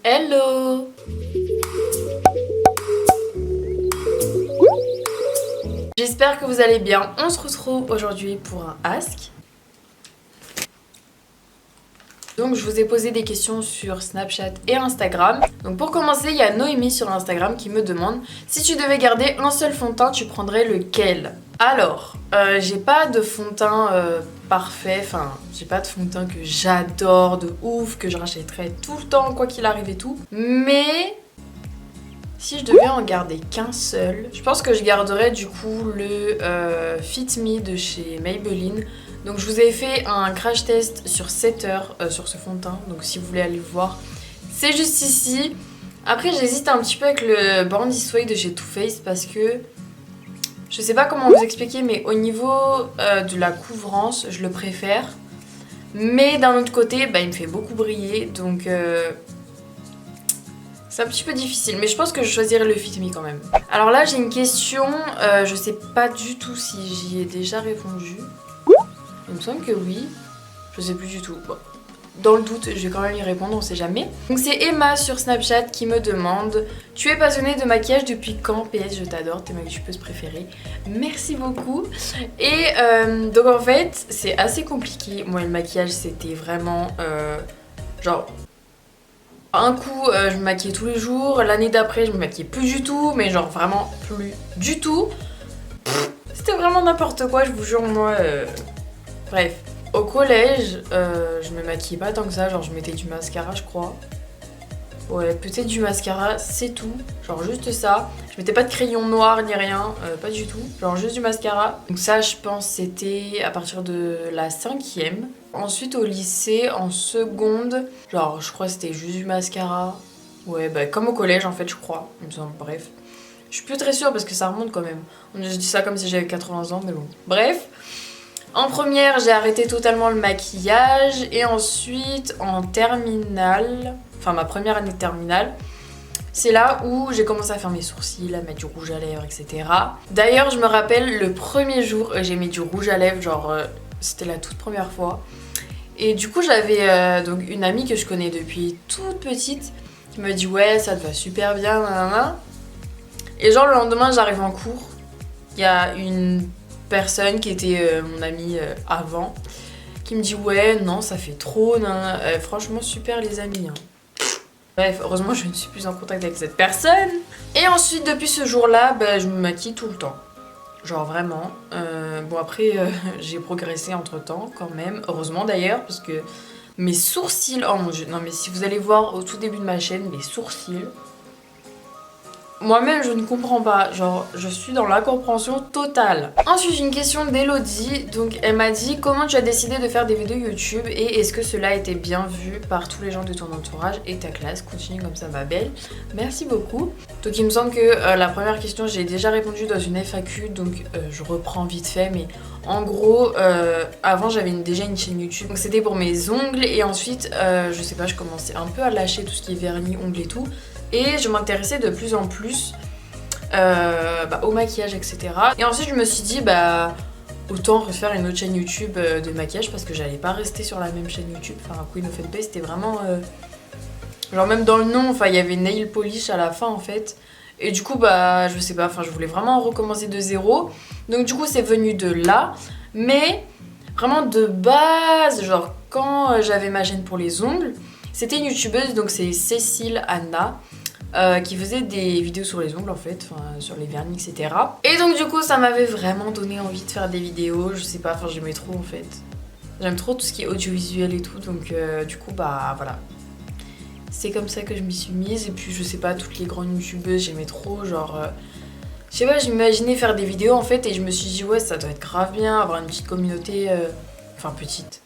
Hello! J'espère que vous allez bien. On se retrouve aujourd'hui pour un Ask. Donc je vous ai posé des questions sur Snapchat et Instagram. Donc pour commencer, il y a Noémie sur Instagram qui me demande si tu devais garder un seul fond de teint, tu prendrais lequel? Alors, j'ai pas de fond de teint parfait, enfin j'ai pas de fond de teint que j'adore de ouf, que je rachèterais tout le temps quoi qu'il arrive et tout. Mais si je devais en garder qu'un seul, je pense que je garderais du coup le Fit Me de chez Maybelline. Donc je vous ai fait un crash test sur 7 heures sur ce fond de teint, donc si vous voulez aller le voir, c'est juste ici. Après j'hésite un petit peu avec le Born This Way de chez Too Faced parce que je sais pas comment vous expliquer, mais au niveau de la couvrance, je le préfère. Mais d'un autre côté, il me fait beaucoup briller, donc c'est un petit peu difficile. Mais je pense que je choisirais le Fit Me quand même. Alors là j'ai une question, je sais pas du tout si j'y ai déjà répondu. Il me semble que oui, je sais plus du tout. Bon. Dans le doute, je vais quand même y répondre, on sait jamais. Donc c'est Emma sur Snapchat qui me demande: tu es passionnée de maquillage depuis quand? PS, je t'adore, t'es ma youtubeuse préférée. Merci beaucoup. Et donc en fait, c'est assez compliqué. Moi, le maquillage, c'était vraiment genre un coup, je me maquillais tous les jours. L'année d'après, je me maquillais plus du tout, mais genre vraiment plus du tout. C'était vraiment n'importe quoi, je vous jure, moi. Bref, au collège, je me maquillais pas tant que ça, genre je mettais du mascara je crois. Ouais, peut-être du mascara, c'est tout, genre juste ça. Je mettais pas de crayon noir ni rien, pas du tout, genre juste du mascara. Donc ça je pense c'était à partir de la 5e. Ensuite au lycée, en seconde, genre je crois que c'était juste du mascara. Ouais, comme au collège en fait je crois, il me semble, bref. Je suis plus très sûre parce que ça remonte quand même. Je dis ça comme si j'avais 80 ans, mais bon. Bref. En première, j'ai arrêté totalement le maquillage et ensuite en terminale, enfin ma première année de terminale, c'est là où j'ai commencé à faire mes sourcils, à mettre du rouge à lèvres, etc. D'ailleurs, je me rappelle le premier jour, j'ai mis du rouge à lèvres, genre c'était la toute première fois. Et du coup, j'avais donc une amie que je connais depuis toute petite qui me dit ouais, ça te va super bien, nanana. Et genre le lendemain, j'arrive en cours, il y a une personne qui était mon amie avant qui me dit ouais non ça fait trop franchement super les amis hein. Bref, heureusement je ne suis plus en contact avec cette personne. Et ensuite depuis ce jour là je me maquille tout le temps, genre vraiment. Bon après j'ai progressé entre temps quand même, heureusement d'ailleurs, parce que mes sourcils, oh mon dieu, non mais si vous allez voir au tout début de ma chaîne mes sourcils, moi-même, je ne comprends pas. Genre, je suis dans l'incompréhension totale. Ensuite, j'ai une question d'Elodie. Donc, elle m'a dit: comment tu as décidé de faire des vidéos YouTube et est-ce que cela a été bien vu par tous les gens de ton entourage et ta classe? Continue comme ça, ma belle. Merci beaucoup. Donc, il me semble que la première question, j'ai déjà répondu dans une FAQ. Donc, je reprends vite fait. Mais en gros, avant, j'avais déjà une chaîne YouTube. Donc, c'était pour mes ongles. Et ensuite, je sais pas, je commençais un peu à lâcher tout ce qui est vernis, ongles et tout. Et je m'intéressais de plus en plus au maquillage, etc. Et ensuite je me suis dit autant refaire une autre chaîne YouTube de maquillage parce que j'allais pas rester sur la même chaîne YouTube. Enfin, Queen of Bay, c'était vraiment genre même dans le nom, enfin il y avait nail polish à la fin en fait. Et du coup je sais pas, enfin je voulais vraiment recommencer de zéro. Donc du coup c'est venu de là. Mais vraiment de base, genre quand j'avais ma chaîne pour les ongles, c'était une youtubeuse, donc c'est Cécile Anna, qui faisait des vidéos sur les ongles en fait, sur les vernis, etc. Et donc du coup ça m'avait vraiment donné envie de faire des vidéos, je sais pas, j'aimais trop en fait. J'aime trop tout ce qui est audiovisuel et tout, donc du coup voilà. C'est comme ça que je m'y suis mise, et puis je sais pas, toutes les grandes youtubeuses, j'aimais trop, genre... je sais pas, j'imaginais faire des vidéos en fait, et je me suis dit ouais ça doit être grave bien, avoir une petite communauté, petite.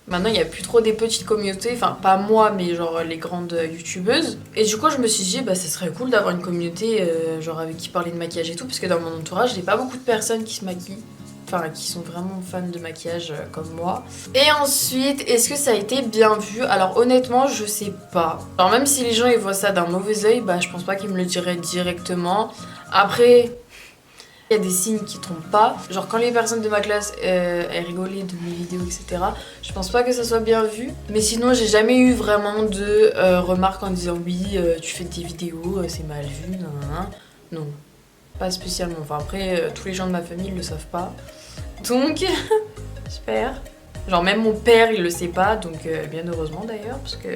Maintenant, il n'y a plus trop des petites communautés, enfin pas moi, mais genre les grandes youtubeuses. Et du coup, je me suis dit, ça serait cool d'avoir une communauté genre avec qui parler de maquillage et tout, parce que dans mon entourage, j'ai pas beaucoup de personnes qui se maquillent, enfin qui sont vraiment fans de maquillage comme moi. Et ensuite, est-ce que ça a été bien vu? Alors honnêtement, je sais pas. Alors même si les gens ils voient ça d'un mauvais œil, je pense pas qu'ils me le diraient directement. Après... Il y a des signes qui trompent pas. Genre quand les personnes de ma classe elles rigolaient de mes vidéos, etc. Je pense pas que ça soit bien vu. Mais sinon j'ai jamais eu vraiment de remarques en disant oui tu fais des vidéos, c'est mal vu, nan. Non, pas spécialement. Enfin après tous les gens de ma famille le savent pas. Donc j'espère. Genre même mon père il le sait pas, donc bien heureusement d'ailleurs parce que...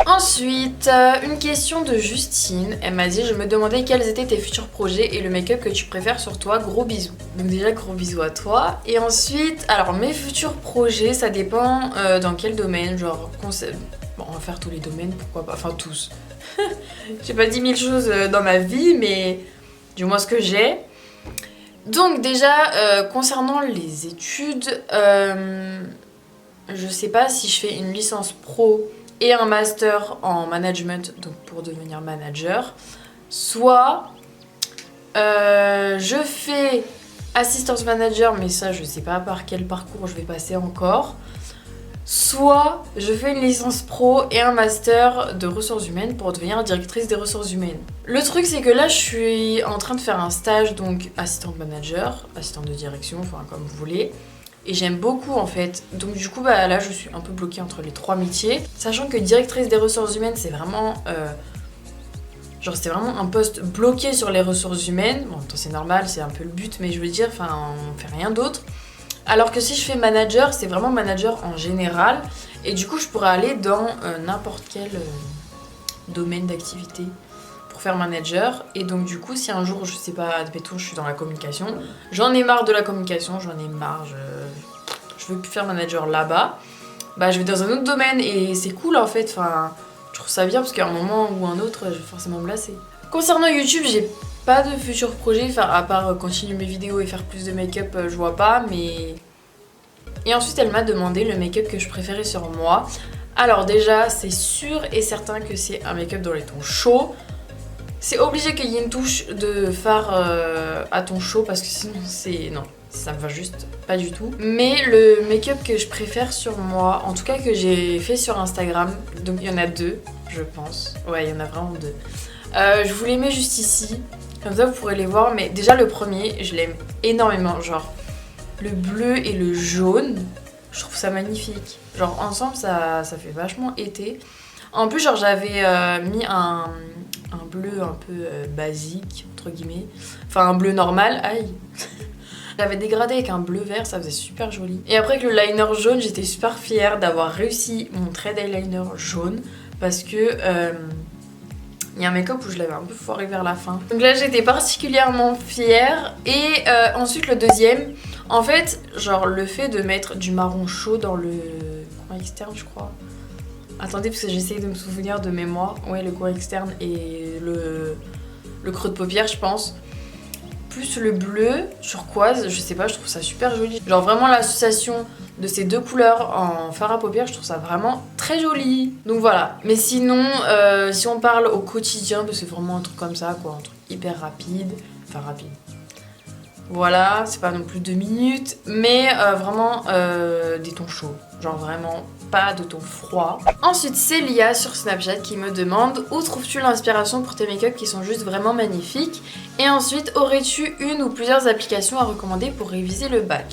Ensuite, une question de Justine. Elle m'a dit, je me demandais quels étaient tes futurs projets et le make-up que tu préfères sur toi. Gros bisous. Donc déjà, gros bisous à toi. Et ensuite, alors mes futurs projets, ça dépend dans quel domaine. Genre, bon, on va faire tous les domaines, pourquoi pas. Enfin, tous. J'ai pas 10 000 choses dans ma vie, mais du moins ce que j'ai. Donc déjà, concernant les études, je sais pas si je fais une licence pro et un master en management, donc pour devenir manager, soit je fais assistance manager, mais ça je sais pas par quel parcours je vais passer encore, soit je fais une licence pro et un master de ressources humaines pour devenir directrice des ressources humaines. Le truc c'est que là je suis en train de faire un stage, donc assistante manager, assistante de direction, enfin comme vous voulez. Et j'aime beaucoup en fait, donc du coup bah là je suis un peu bloquée entre les 3 métiers, sachant que directrice des ressources humaines c'est vraiment genre c'est vraiment un poste bloqué sur les ressources humaines. Bon c'est normal, c'est un peu le but, mais je veux dire, enfin on fait rien d'autre. Alors que si je fais manager, c'est vraiment manager en général, et du coup je pourrais aller dans n'importe quel domaine d'activité pour faire manager. Et donc du coup si un jour je sais pas, admettons je suis dans la communication, j'en ai marre de la communication, j'en ai marre, je veux plus faire manager là-bas, bah je vais dans un autre domaine et c'est cool en fait, enfin je trouve ça bien parce qu'à un moment ou un autre je vais forcément me lasser. Concernant YouTube, j'ai pas de futurs projets, enfin à part continuer mes vidéos et faire plus de make-up, je vois pas, mais... Et ensuite elle m'a demandé le make-up que je préférais sur moi. Alors déjà c'est sûr et certain que c'est un make-up dans les tons chauds. C'est obligé qu'il y ait une touche de fard à ton chaud parce que sinon c'est... non, ça me va juste pas du tout. Mais le make-up que je préfère sur moi, en tout cas que j'ai fait sur Instagram, donc il y en a 2 je pense. Ouais, il y en a vraiment 2. Je vous les mets juste ici, comme ça vous pourrez les voir. Mais déjà le premier, je l'aime énormément. Genre le bleu et le jaune, je trouve ça magnifique. Genre ensemble ça fait vachement été. En plus genre j'avais mis un bleu un peu basique entre guillemets, enfin un bleu normal, aïe. J'avais dégradé avec un bleu vert, ça faisait super joli. Et après avec le liner jaune, j'étais super fière d'avoir réussi mon trait d'eyeliner jaune parce que il y a un make-up où je l'avais un peu foiré vers la fin. Donc là j'étais particulièrement fière. Et ensuite le deuxième, en fait genre le fait de mettre du marron chaud dans le coin externe je crois. Attendez parce que j'essaye de me souvenir de mémoire. Ouais, le coin externe et le creux de paupière je pense. Plus le bleu turquoise, je sais pas, je trouve ça super joli. Genre vraiment l'association de ces deux couleurs en fard à paupières, je trouve ça vraiment très joli. Donc voilà. Mais sinon, si on parle au quotidien, c'est vraiment un truc comme ça quoi, un truc hyper rapide. Enfin rapide. Voilà, c'est pas non plus 2 minutes, mais vraiment des tons chauds. Genre vraiment pas de tons froids. Ensuite, c'est Lia sur Snapchat qui me demande où trouves-tu l'inspiration pour tes make-up qui sont juste vraiment magnifiques. Et ensuite, aurais-tu une ou plusieurs applications à recommander pour réviser le bac?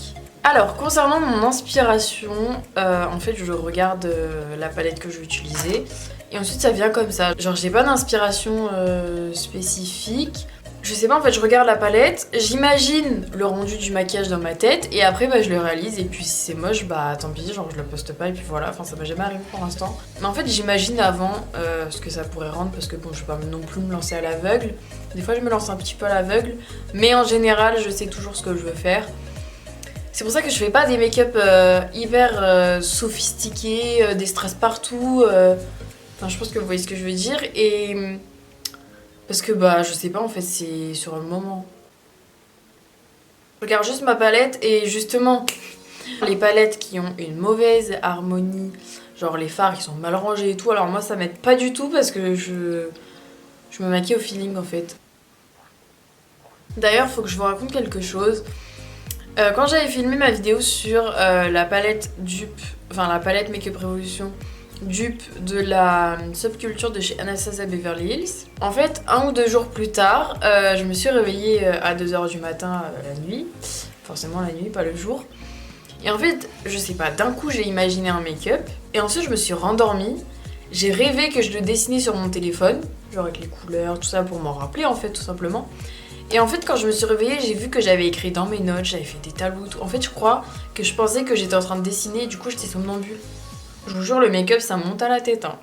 Alors, concernant mon inspiration, en fait, je regarde la palette que je vais utiliser. Et ensuite, ça vient comme ça. Genre, j'ai pas d'inspiration spécifique. Je sais pas, en fait, je regarde la palette, j'imagine le rendu du maquillage dans ma tête et après bah, je le réalise, et puis si c'est moche, bah tant pis, genre je le poste pas et puis voilà, enfin ça m'est jamais arrivé pour l'instant. Mais en fait j'imagine avant ce que ça pourrait rendre parce que bon, je vais pas non plus me lancer à l'aveugle. Des fois je me lance un petit peu à l'aveugle, mais en général je sais toujours ce que je veux faire. C'est pour ça que je fais pas des make-up hyper sophistiqués, des strass partout. Enfin je pense que vous voyez ce que je veux dire. Et... parce que bah je sais pas en fait, c'est sur le moment. Je regarde juste ma palette et justement les palettes qui ont une mauvaise harmonie, genre les fards qui sont mal rangés et tout, alors moi ça m'aide pas du tout parce que je me maquille au feeling en fait. D'ailleurs faut que je vous raconte quelque chose. Quand j'avais filmé ma vidéo sur la palette dupe, enfin la palette Make Up Revolution dupe de la subculture de chez Anastasia Beverly Hills. En fait, 1 ou 2 jours plus tard, je me suis réveillée à 2h du matin la nuit. Forcément la nuit, pas le jour. Et en fait, je sais pas, d'un coup j'ai imaginé un make-up. Et ensuite je me suis rendormie. J'ai rêvé que je le dessinais sur mon téléphone. Genre avec les couleurs, tout ça pour m'en rappeler en fait, tout simplement. Et en fait, quand je me suis réveillée, j'ai vu que j'avais écrit dans mes notes, j'avais fait des tableaux, tout. En fait, je crois que je pensais que j'étais en train de dessiner et du coup j'étais somnambule. Je vous jure, le make-up ça monte à la tête. Hein.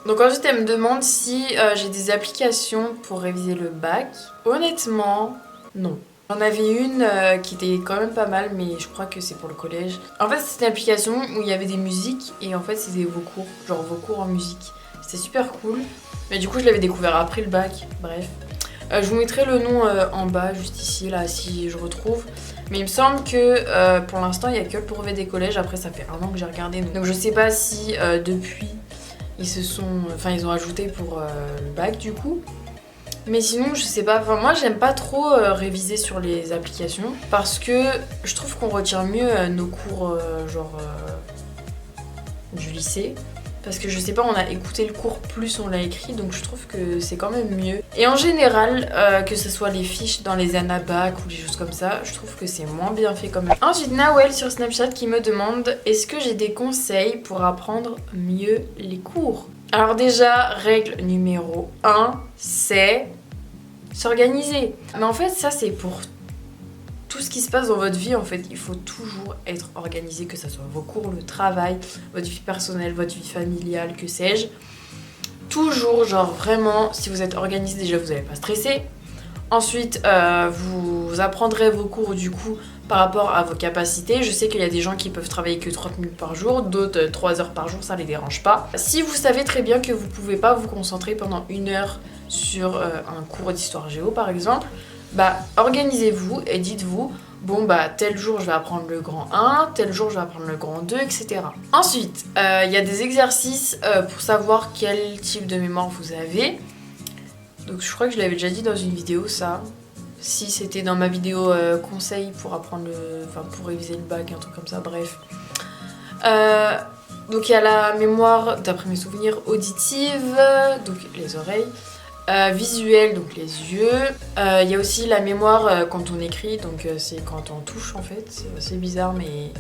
Donc ensuite, elle me demande si j'ai des applications pour réviser le bac. Honnêtement, non. J'en avais une qui était quand même pas mal, mais je crois que c'est pour le collège. En fait, c'était une application où il y avait des musiques et en fait, c'était vos cours, genre vos cours en musique. C'était super cool. Mais du coup, je l'avais découvert après le bac. Bref. Je vous mettrai le nom en bas, juste ici, là, si je retrouve. Mais il me semble que pour l'instant, il n'y a que le brevet des collèges. Après, ça fait 1 an que j'ai regardé. Donc je sais pas si depuis, ils ont ajouté pour le bac du coup. Mais sinon, je sais pas, moi j'aime pas trop réviser sur les applications parce que je trouve qu'on retient mieux nos cours du lycée. Parce que je sais pas, on a écouté le cours plus on l'a écrit, donc je trouve que c'est quand même mieux. Et en général, que ce soit les fiches dans les anabacs ou les choses comme ça, je trouve que c'est moins bien fait quand même. Ensuite, Nawel sur Snapchat qui me demande est-ce que j'ai des conseils pour apprendre mieux les cours? Alors déjà, règle numéro 1, c'est s'organiser. Mais en fait, ça c'est pour tout ce qui se passe dans votre vie. En fait, il faut toujours être organisé, que ce soit vos cours, le travail, votre vie personnelle, votre vie familiale, que sais-je. Toujours, genre vraiment, si vous êtes organisé, déjà vous n'allez pas stresser. Ensuite, vous apprendrez vos cours du coup par rapport à vos capacités. Je sais qu'il y a des gens qui peuvent travailler que 30 minutes par jour, d'autres 3 heures par jour, ça les dérange pas. Si vous savez très bien que vous pouvez pas vous concentrer pendant 1 heure sur un cours d'histoire géo par exemple, bah organisez-vous et dites-vous bon bah tel jour je vais apprendre le grand 1, tel jour je vais apprendre le grand 2, etc. Ensuite, il y a des exercices pour savoir quel type de mémoire vous avez. Donc je crois que je l'avais déjà dit dans une vidéo ça. Si c'était dans ma vidéo conseil pour apprendre pour réviser le bac, un truc comme ça, bref. Donc il y a la mémoire, d'après mes souvenirs, auditive, donc les oreilles. Visuel, donc les yeux. Il y a aussi la mémoire quand on écrit, donc c'est quand on touche en fait. C'est assez bizarre, mais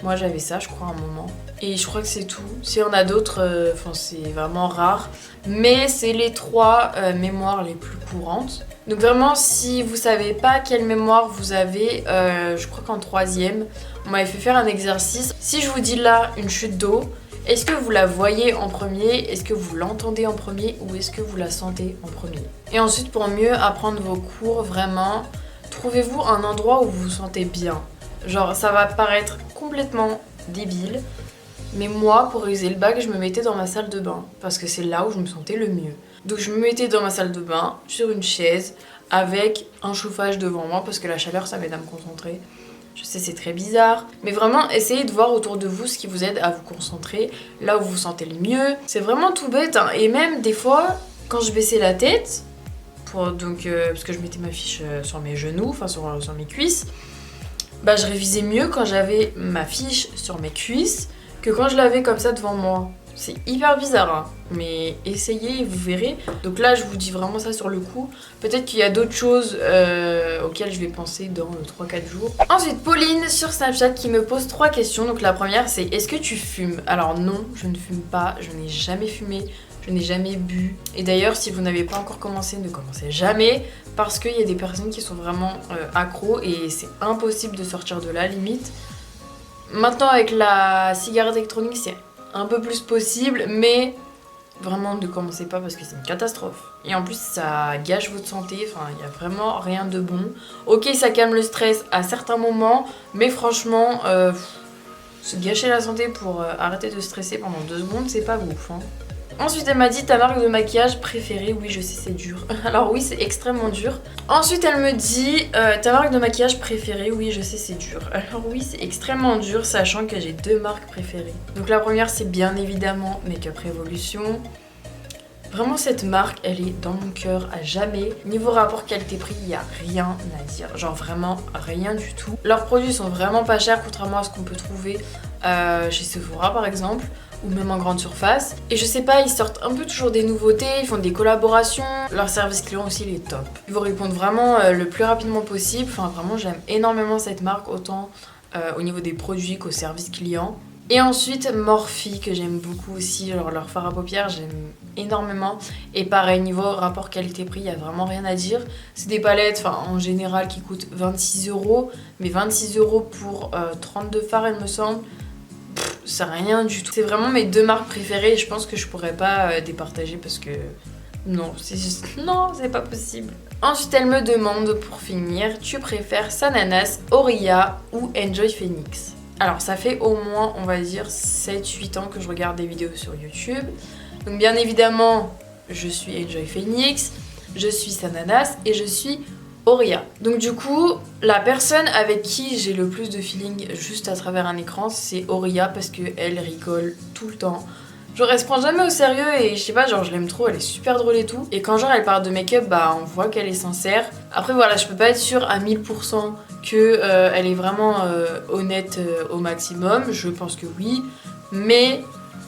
moi j'avais ça, je crois, à un moment. Et je crois que c'est tout. S'il y en a d'autres, c'est vraiment rare. Mais c'est les 3 mémoires les plus courantes. Donc vraiment, si vous savez pas quelle mémoire vous avez, je crois qu'en 3e, on m'avait fait faire un exercice. Si je vous dis là une chute d'eau, est-ce que vous la voyez en premier? Est-ce que vous l'entendez en premier? Ou est-ce que vous la sentez en premier? Et ensuite, pour mieux apprendre vos cours, vraiment, trouvez-vous un endroit où vous vous sentez bien. Genre, ça va paraître complètement débile, mais moi, pour réviser le bac, je me mettais dans ma salle de bain. Parce que c'est là où je me sentais le mieux. Donc je me mettais dans ma salle de bain, sur une chaise, avec un chauffage devant moi, parce que la chaleur, ça m'aide à me concentrer. Je sais, c'est très bizarre, mais vraiment essayez de voir autour de vous ce qui vous aide à vous concentrer, là où vous vous sentez le mieux. C'est vraiment tout bête, hein. Et même des fois, quand je baissais la tête, parce que je mettais ma fiche sur mes genoux, enfin sur mes cuisses, bah je révisais mieux quand j'avais ma fiche sur mes cuisses que quand je l'avais comme ça devant moi. C'est hyper bizarre, hein, mais essayez et vous verrez. Donc là, je vous dis vraiment ça sur le coup. Peut-être qu'il y a d'autres choses auxquelles je vais penser dans 3-4 jours. Ensuite, Pauline sur Snapchat qui me pose 3 questions. Donc la première, c'est est-ce que tu fumes? Alors non, je ne fume pas, je n'ai jamais fumé, je n'ai jamais bu. Et d'ailleurs, si vous n'avez pas encore commencé, ne commencez jamais. Parce qu'il y a des personnes qui sont vraiment accros et c'est impossible de sortir de là, limite. Maintenant, avec la cigarette électronique, c'est un peu plus possible, mais vraiment ne commencez pas parce que c'est une catastrophe. Et en plus ça gâche votre santé, enfin il n'y a vraiment rien de bon. Ok, ça calme le stress à certains moments, mais franchement, se gâcher la santé pour arrêter de stresser pendant 2 secondes, c'est pas ouf, hein. Ensuite elle m'a dit ta marque de maquillage préférée. Oui, je sais, c'est dur. Alors oui, c'est extrêmement dur. Ensuite elle me dit ta marque de maquillage préférée. Oui, je sais, c'est dur. Alors oui, c'est extrêmement dur, sachant que j'ai 2 marques préférées. Donc la première, c'est bien évidemment Makeup Revolution. Vraiment, cette marque, elle est dans mon cœur à jamais. Niveau rapport qualité-prix, il n'y a rien à dire. Genre vraiment rien du tout. Leurs produits sont vraiment pas chers, contrairement à ce qu'on peut trouver chez Sephora par exemple. ou même en grande surface. Et je sais pas, ils sortent un peu toujours des nouveautés, ils font des collaborations. Leur service client aussi, il est top. Ils vous répondent vraiment le plus rapidement possible. Enfin, vraiment, j'aime énormément cette marque, autant au niveau des produits qu'au service client. Et ensuite Morphe que j'aime beaucoup aussi, alors leur fard à paupières j'aime énormément. Et pareil, niveau rapport qualité-prix, il n'y a vraiment rien à dire. C'est des palettes en général qui coûtent 26 €, mais 26 € pour 32 fards il me semble, c'est rien du tout. C'est vraiment mes deux marques préférées et je pense que je pourrais pas départager parce que non, c'est juste non, c'est pas possible. Ensuite elle me demande pour finir, tu préfères Sananas, Auria ou Enjoy Phoenix? Alors ça fait au moins, on va dire, 7-8 ans que je regarde des vidéos sur YouTube. Donc bien évidemment, je suis Enjoy Phoenix, je suis Sananas et je suis Auria. Donc du coup, la personne avec qui j'ai le plus de feeling juste à travers un écran, c'est Auria parce qu'elle rigole tout le temps. Genre elle se prend jamais au sérieux et je sais pas, genre je l'aime trop, elle est super drôle et tout. Et quand genre elle parle de make-up, bah on voit qu'elle est sincère. Après voilà, je peux pas être sûre à 1000% que elle est vraiment honnête au maximum. Je pense que oui, mais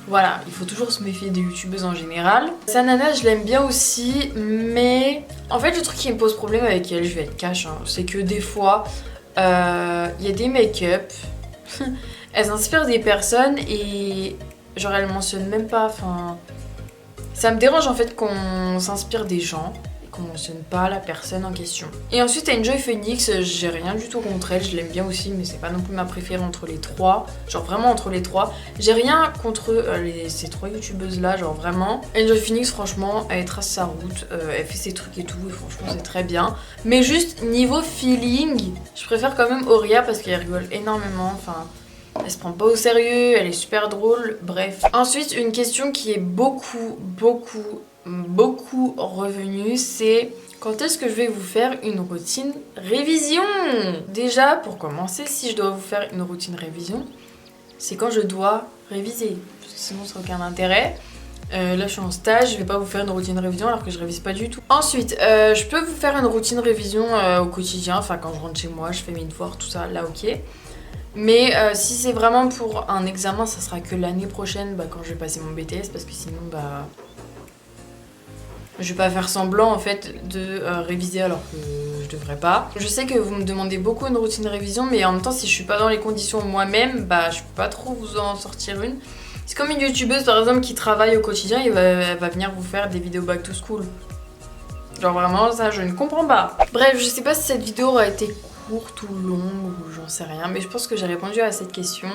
voilà, il faut toujours se méfier des youtubeuses en général. Sananas, je l'aime bien aussi, mais en fait le truc qui me pose problème avec elle, je vais être cash, hein, c'est que des fois il y a des make-up, elles inspirent des personnes et genre elle mentionne même pas, enfin ça me dérange en fait qu'on s'inspire des gens et qu'on mentionne pas la personne en question. Et ensuite Enjoy Phoenix, j'ai rien du tout contre elle, je l'aime bien aussi mais c'est pas non plus ma préférée entre les trois, genre vraiment entre les trois. J'ai rien contre ces trois youtubeuses là, genre vraiment. Enjoy Phoenix franchement elle trace sa route, elle fait ses trucs et tout et franchement c'est très bien. Mais juste niveau feeling, je préfère quand même Auria parce qu'elle rigole énormément, enfin elle se prend pas au sérieux, elle est super drôle, bref. Ensuite, une question qui est beaucoup revenue, c'est quand est-ce que je vais vous faire une routine révision? Déjà, pour commencer, si je dois vous faire une routine révision, c'est quand je dois réviser, parce que sinon ça n'a aucun intérêt. Là je suis en stage, je vais pas vous faire une routine révision alors que je révise pas du tout. Ensuite, je peux vous faire une routine révision au quotidien, enfin quand je rentre chez moi, je fais mes devoirs, tout ça, là ok. Mais si c'est vraiment pour un examen, ça sera que l'année prochaine, quand je vais passer mon BTS, parce que sinon, je vais pas faire semblant en fait de réviser alors que je devrais pas. Je sais que vous me demandez beaucoup une routine révision, mais en même temps, si je suis pas dans les conditions moi-même, je peux pas trop vous en sortir une. C'est comme une youtubeuse par exemple qui travaille au quotidien et elle va venir vous faire des vidéos back to school. Genre vraiment, ça je ne comprends pas. Bref, je sais pas si cette vidéo aura été courte ou longue ou j'en sais rien, mais je pense que j'ai répondu à cette question.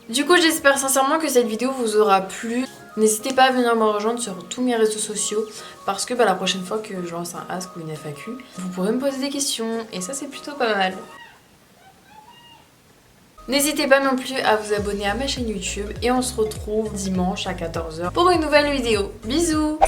Du coup, j'espère sincèrement que cette vidéo vous aura plu. N'hésitez pas à venir me rejoindre sur tous mes réseaux sociaux parce que la prochaine fois que je lance un ask ou une FAQ, vous pourrez me poser des questions et ça c'est plutôt pas mal. N'hésitez pas non plus à vous abonner à ma chaîne YouTube et on se retrouve dimanche à 14 h pour une nouvelle vidéo. Bisous!